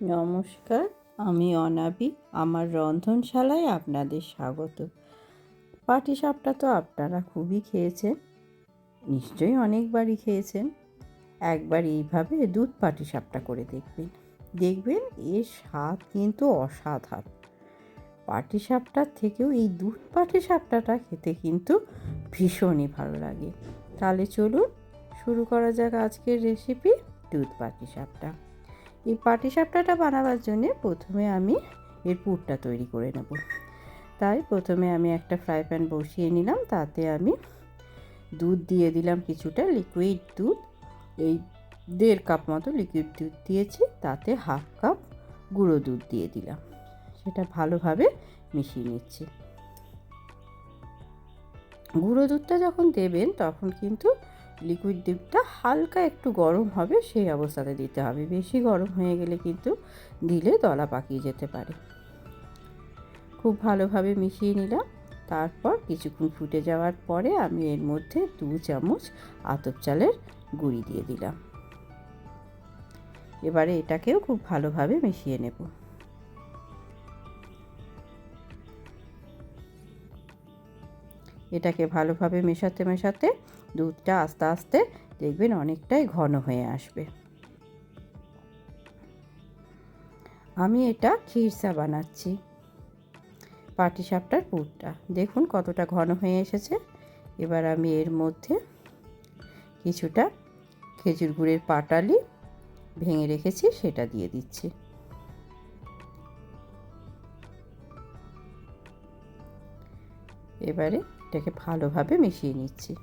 নমস্কার, আমি অনাবি। আমার রন্ধনশালায় আপনাদের স্বাগত। পাটিসাপটা তো আপনারা খুবই খেয়েছেন, নিশ্চয়ই অনেকবারই খেয়েছেন। একবার এইভাবে দুধ পাটিসাপটা করে দেখবেন, দেখবেন এর স্বাদ কিন্তু অসাধারণ। পাটিসাপটার থেকেও এই দুধ পাটিসাপটাটা খেতে কিন্তু ভীষণই ভালো লাগে। তাহলে চলুন শুরু করা যাক আজকের রেসিপি, দুধ পাটিসাপটা। এই পাটিসাপটাটা বানাবার জন্যে প্রথমে আমি এর পুরটা তৈরি করে নেব। তাই প্রথমে আমি একটা ফ্রাই প্যান বসিয়ে নিলাম, তাতে আমি দুধ দিয়ে দিলাম, কিছুটা লিকুইড দুধ, এই 1.5 কাপ মতো লিকুইড দুধ দিয়েছি, তাতে 1/2 কাপ গুঁড়ো দুধ দিয়ে দিলাম। সেটা ভালোভাবে মিশিয়ে নিচ্ছি। গুঁড়ো দুধটা যখন দেবেন তখন কিন্তু লিকুইড দুধটা হালকা একটু গরম হবে, সেই অবস্থাতে দিতে হবে। বেশি গরম হয়ে গেলে কিন্তু দিলে দলা পাকিয়ে যেতে পারে। খুব ভালোভাবে মিশিয়ে নিলাম। তারপর কিছুক্ষণ ফুটে যাওয়ার পরে আমি এর মধ্যে 2 চামচ আতপ চালের গুঁড়ি দিয়ে দিলাম। এবারে এটাকেও খুব ভালোভাবে মিশিয়ে নেব। এটাকে ভালোভাবে মেশাতে মেশাতে দুধটা আস্তে আস্তে দেখবেন অনেকটাই ঘন হয়ে আসবে। আমি এটা খিরসা বানাচ্ছি, পাটিসাপটার পুরটা দেখুন কতটা ঘন হয়ে এসেছে। এবার আমি এর মধ্যে কিছুটা খেজুর গুড়ের পাটালি ভেঙে রেখেছি, সেটা দিয়ে দিচ্ছি। এবারে এটাকে ভালোভাবে মিশিয়ে নিচ্ছি।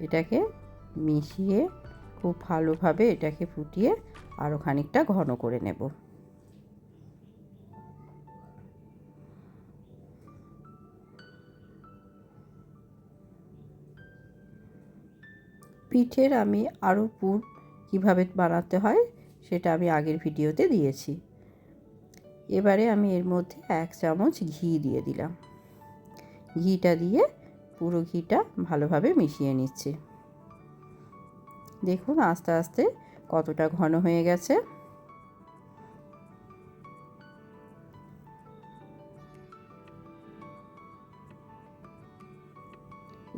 এটাকে মিশিয়ে খুব ভালোভাবে এটাকে ফুটিয়ে আরও খানিকটা ঘন করে নেব। পিঠের আমি আরও পুর কীভাবে বানাতে হয় সেটা আমি আগের ভিডিওতে দিয়েছি। এবারে আমি এর মধ্যে 1 চামচ ঘি দিয়ে দিলাম। ঘিটা দিয়ে পুরো ঘিটা ভালোভাবে মিশিয়ে নিচ্ছি। দেখুন আস্তে আস্তে কতটা ঘন হয়ে গেছে।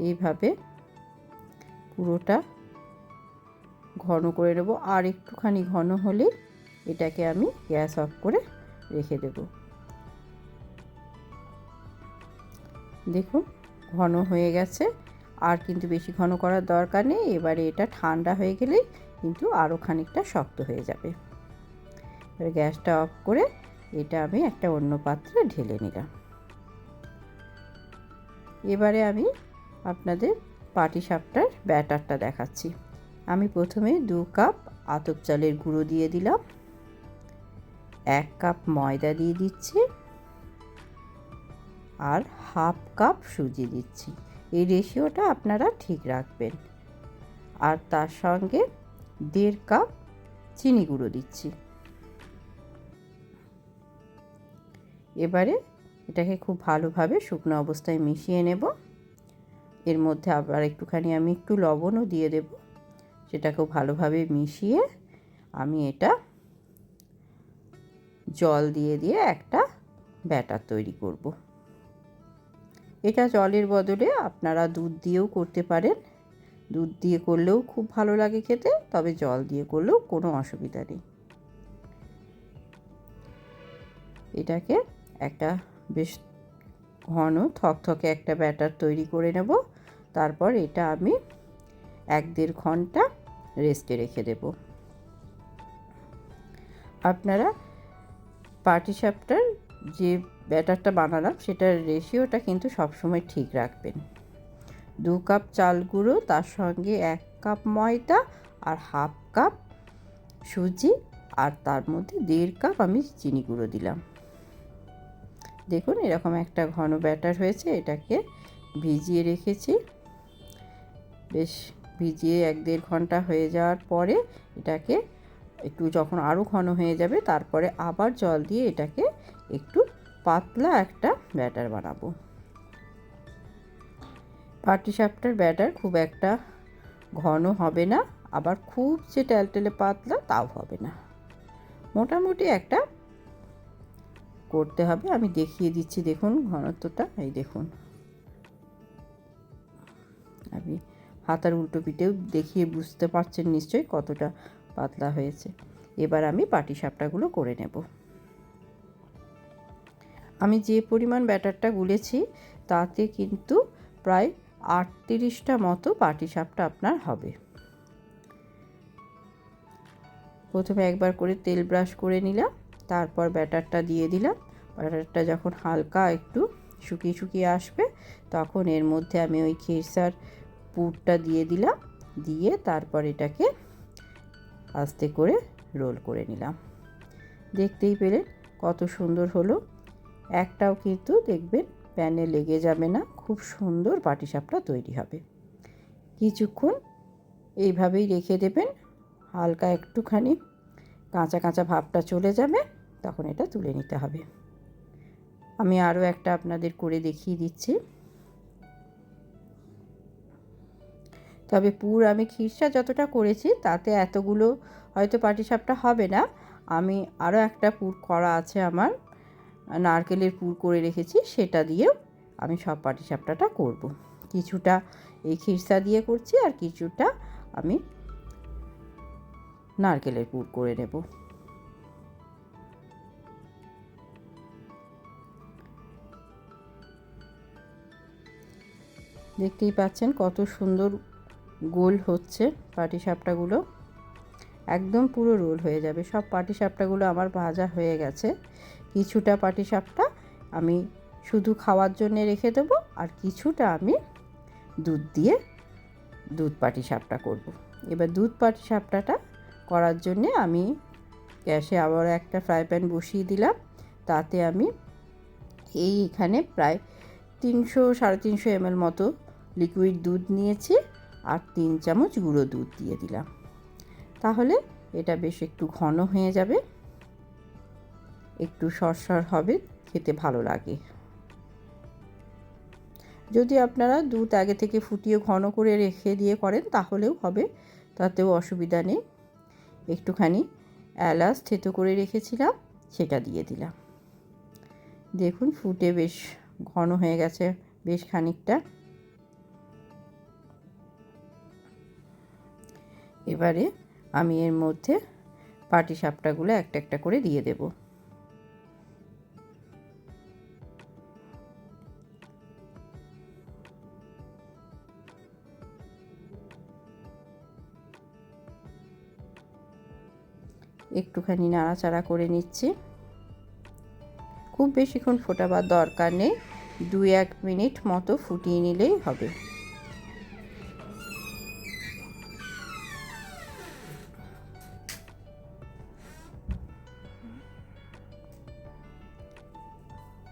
এইভাবে পুরোটা ঘন করে নেব। আর একটুখানি ঘন হলে এটাকে আমি গ্যাস অফ করে রেখে দেব। দেখুন ঘন হয়ে গেছে, আর কিন্তু বেশি ঘন করার দরকার নেই। এবারে এটা ঠান্ডা হয়ে গেলেই কিন্তু আরও খানিকটা শক্ত হয়ে যাবে। এবারে গ্যাসটা অফ করে এটা আমি একটা অন্য পাত্রে ঢেলে নিলাম। এবারে আমি আপনাদের পাটিসাপটার ব্যাটারটা দেখাচ্ছি। আমি প্রথমে 2 কাপ আতপ চালের গুঁড়ো দিয়ে দিলাম, 1 কাপ ময়দা দিয়ে দিচ্ছি, আর 1/2 কাপ সুজি দিচ্ছি। এই রেশিওটা আপনারা ঠিক রাখবেন। আর তার সঙ্গে 1.5 কাপ চিনি গুঁড়ো দিচ্ছি। এবারে এটাকে খুব ভালোভাবে শুকনো অবস্থায় মিশিয়ে নেব। এর মধ্যে আবার একটুখানি আমি একটু লবণও দিয়ে দেব। সেটাকেও ভালোভাবে মিশিয়ে আমি এটা জল দিয়ে দিয়ে একটা ব্যাটার তৈরি করব। এটা জলের বদলে আপনারা দুধ দিয়েও করতে পারেন। দুধ দিয়ে করলেও খুব ভালো লাগে খেতে, তবে জল দিয়ে করলেও কোনো অসুবিধা নেই। এটাকে একটা বেশ ঘন থকথকে একটা ব্যাটার তৈরি করে নেব। তারপর এটা আমি 1-1.5 ঘন্টা রেস্টে রেখে দেব। আপনারা পাটিসাপটার যে ব্যাটারটা বানালাম সেটার রেশিওটা কিন্তু সবসময় ঠিক রাখবেন। 2 কাপ চাল গুঁড়ো, তার সঙ্গে 1 কাপ ময়দা, আর 1/2 কাপ সুজি, আর তার মধ্যে 1.5 কাপ আমি চিনি গুঁড়ো দিলাম। দেখুন এরকম একটা ঘন ব্যাটার হয়েছে। এটাকে ভিজিয়ে রেখেছি, বেশ ভিজিয়ে 1-1.5 ঘন্টা হয়ে যাওয়ার পরে এটাকে একটু যখন আরও ঘন হয়ে যাবে তারপরে আবার জল দিয়ে এটাকে একটু পাতলা একটা ব্যাটার বানাবো। পাটিসাপটার ব্যাটার খুব একটা ঘন হবে না, আবার খুব যে টেলটেলে পাতলা তাও হবে না, মোটামুটি একটা করতে হবে। আমি দেখিয়ে দিচ্ছি, দেখুন ঘনত্বটা, এই দেখুন আমি হাতার উল্টো পিঠেও দেখিয়ে বুঝতে পারছেন নিশ্চয়ই কতটা পাতলা হয়েছে। এবার আমি পাটিসাপটাগুলো করে নেব। আমি যে পরিমাণ ব্যাটারটা গুলেছি তাতে কিন্তু প্রায় 38টা মতো পাটিসাপটা আপনার হবে। প্রথমে একবার করে তেল ব্রাশ করে নিলাম, তারপর ব্যাটারটা দিয়ে দিলাম। ব্যাটারটা যখন হালকা একটু শুকিয়ে শুকিয়ে আসবে তখন এর মধ্যে আমি ওই খেসার পুরটা দিয়ে দিলাম, দিয়ে তারপর এটাকে আস্তে করে রোল করে নিলাম। দেখতেই পেলেন কত সুন্দর হলো, একটাও কিন্তু দেখবেন প্যানে লেগে যাবে না, খুব সুন্দর পাটিসাপটা তৈরি হবে। কিছুক্ষণ এইভাবেই রেখে দেবেন, হালকা একটুখানি কাঁচা কাঁচা ভাবটা চলে যাবে, তখন এটা তুলে নিতে হবে। আমি আরও একটা আপনাদের করে দেখিয়ে দিচ্ছি। তবে পুর আমি খিরসা যতটা করেছি তাতে এতগুলো হয়তো পাটিসাপটা হবে না। আমি আরও একটা পুর করা আছে আমার, নারকেলের পুর করে রেখেছি, সেটা দিয়েও আমি সব পাটিসাপটাটা করব। কিছুটা এই খিরসা দিয়ে করছি আর কিছুটা আমি নারকেলের পুর করে নেব। দেখতেই পাচ্ছেন কত সুন্দর গোল হচ্ছে পাটিসাপটাগুলো, একদম পুরো রোল হয়ে যাবে। সব পাটিসাপটাগুলো আমার ভাজা হয়ে গেছে। কিছুটা পাটিসাপটা আমি শুধু খাওয়ার জন্য রেখে দেবো, আর কিছুটা আমি দুধ দিয়ে দুধ পাটিসাপটা করব। এবার দুধ পাটিসাপটাটা করার জন্যে আমি গ্যাসে আবার একটা ফ্রাই প্যান বসিয়ে দিলাম। তাতে আমি এখানে প্রায় 300-350 ml মতো লিকুইড দুধ নিয়েছি, আর 3 চামচ গুঁড়ো দুধ দিয়ে দিলাম। তাহলে এটা বেশ একটু ঘন হয়ে যাবে, একটু সরসর হবে, খেতে ভালো লাগে। যদি আপনারা দুধ আগে থেকে ফুটিয়ে ঘন করে রেখে দিয়ে করেন তাহলেও হবে, তাতেও অসুবিধা নেই। একটুখানি এলাচ থেতো করে রেখেছিলাম, সেটা দিয়ে দিলাম। দেখুন ফুটে বেশ ঘন হয়ে গেছে বেশ খানিকটা। এবারে আমি এর মধ্যে পাটিসাপটাগুলো একটা একটা করে দিয়ে দেব। একটুখানি নাড়াচাড়া করে নিচ্ছি। খুব বেশিক্ষণ ফোটাবার দরকার নেই, 2-1 মিনিট মতো ফুটিয়ে নিলেই হবে।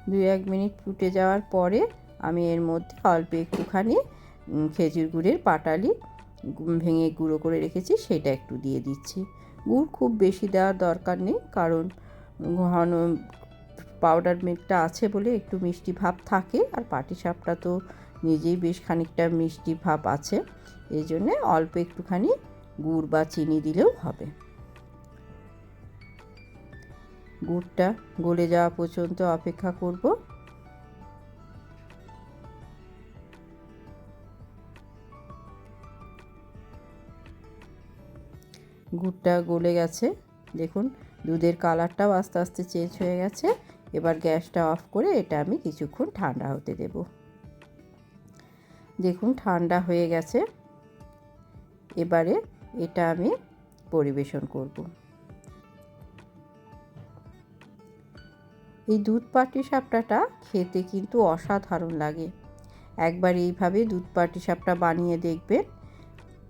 দুই এক মিনিট ফুটে যাওয়ার পরে আমি এর মধ্যে অল্প একটুখানি খেজুর গুড়ের পাটালি ভেঙে গুঁড়ো করে রেখেছি, সেটা একটু দিয়ে দিচ্ছি। গুড় খুব বেশি দেওয়ার দরকার নেই, কারণ ঘন পাউডার মিল্কটা আছে বলে একটু মিষ্টি ভাব থাকে, আর পাটিসাপটা তো নিজেই বেশ খানিকটা মিষ্টি ভাব আছে, এই জন্যে অল্প একটুখানি গুড় বা চিনি দিলেও হবে। গুড়টা গলে যাওয়া পর্যন্ত অপেক্ষা করব। গুড়টা গলে গেছে, দেখুন দুধের কালারটাও আস্তে আস্তে চেঞ্জ হয়ে গেছে। এবার গ্যাসটা অফ করে এটা আমি কিছুক্ষণ ঠান্ডা হতে দেব। দেখুন ঠান্ডা হয়ে গেছে, এবারে এটা আমি পরিবেশন করব। এই দুধ পাটিসাপটাটা খেতে কিন্তু অসাধারণ লাগে। একবার এইভাবে দুধ পাটিসাপটা বানিয়ে দেখবেন,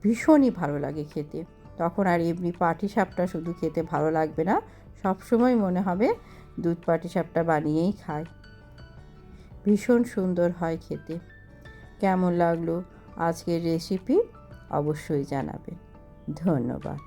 ভীষণই ভালো লাগে খেতে। তখন আর এমনি পাটিসাপটা শুধু খেতে ভালো লাগবে না, সবসময় মনে হবে দুধ পাটিসাপটা বানিয়েই খাই। ভীষণ সুন্দর হয় খেতে। কেমন লাগলো আজকের রেসিপি অবশ্যই জানাবেন। ধন্যবাদ।